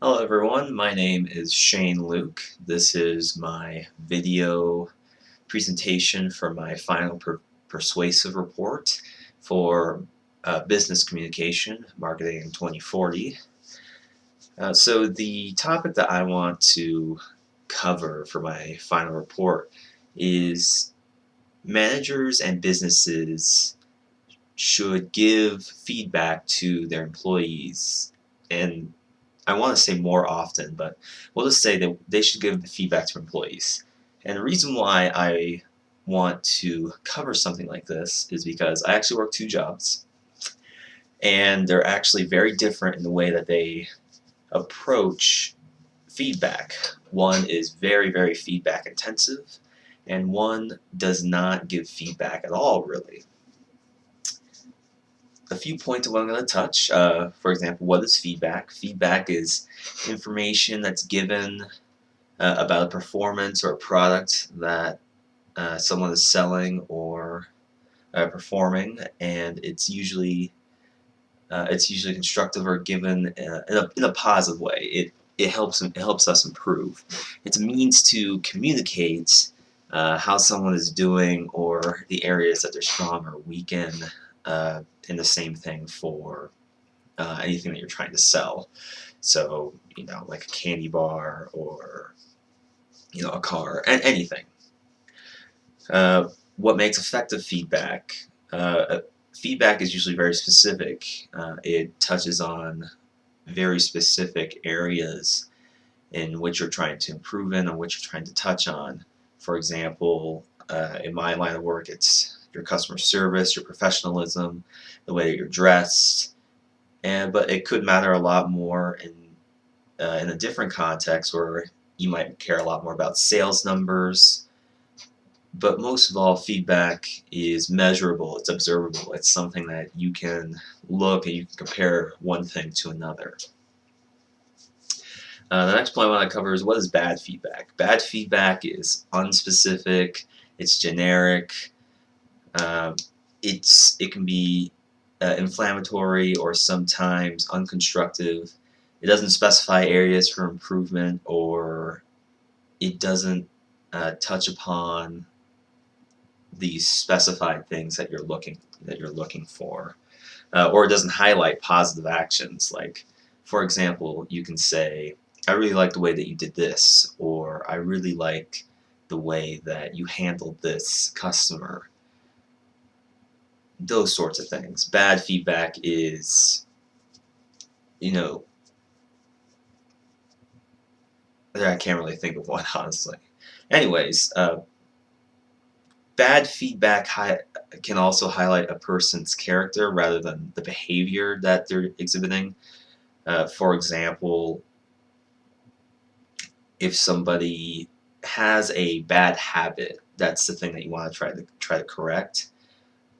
Hello everyone, my name is Shane Luke. This is my video presentation for my final persuasive report for business communication, marketing in 2040. So the topic that I want to cover for my final report is managers and businesses should give feedback to their employees, and I want to say more often, but we'll just say that they should give feedback to employees. And the reason why I want to cover something like this is because I actually work two jobs, and they're actually very different in the way that they approach feedback. One is very, very feedback intensive, and one does not give feedback at all, really. A few points of what I'm going to touch. For example, what is feedback? Feedback is information that's given about a performance or a product that someone is selling or performing, and it's usually constructive or given in a positive way. It helps us improve. It's a means to communicate how someone is doing or the areas that they're strong or weak in. And the same thing for anything that you're trying to sell. So, like a candy bar or, a car, and anything. What makes effective feedback? Feedback is usually very specific. It touches on very specific areas in which you're trying to improve in and which you're trying to touch on. For example, in my line of work, it's your customer service, your professionalism, the way that you're dressed, but it could matter a lot more in a different context where you might care a lot more about sales numbers. But most of all, feedback is measurable, it's observable, it's something that you can look and you can compare one thing to another. The next point I want to cover is what is bad feedback. Bad feedback is unspecific, it's generic, it can be inflammatory or sometimes unconstructive. It doesn't specify areas for improvement, or it doesn't touch upon these specified things that you're looking for, or it doesn't highlight positive actions. Like, for example, you can say, "I really like the way that you did this," or "I really like the way that you handled this customer." Those sorts of things. Bad feedback is, I can't really think of one, honestly. Anyways, bad feedback can also highlight a person's character rather than the behavior that they're exhibiting. For example, if somebody has a bad habit, that's the thing that you want to try to correct.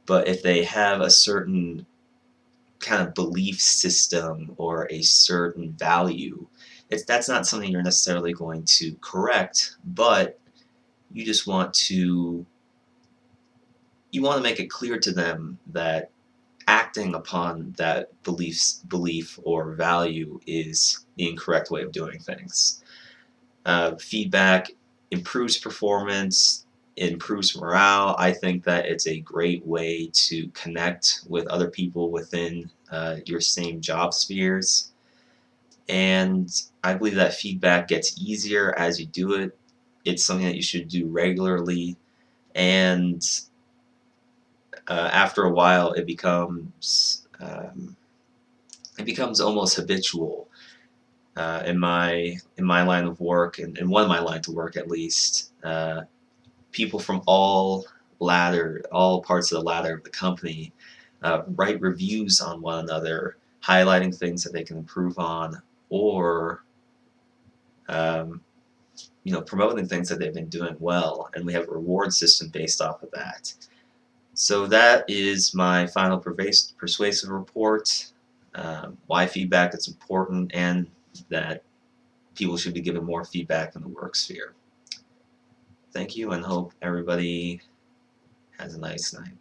But if they have a certain kind of belief system or a certain value, that's not something you're necessarily going to correct, but you just want to make it clear to them that acting upon that belief or value is the incorrect way of doing things. Feedback improves performance, improves morale. I think that it's a great way to connect with other people within your same job spheres. And I believe that feedback gets easier as you do it. It's something that you should do regularly, and after a while it becomes almost habitual. In my line of work, and in one of my lines of work at least, people from all parts of the ladder of the company write reviews on one another, highlighting things that they can improve on, or promoting things that they've been doing well, and we have a reward system based off of that. So that is my final persuasive report. Why feedback is important, and that people should be given more feedback in the work sphere. Thank you, and hope everybody has a nice night.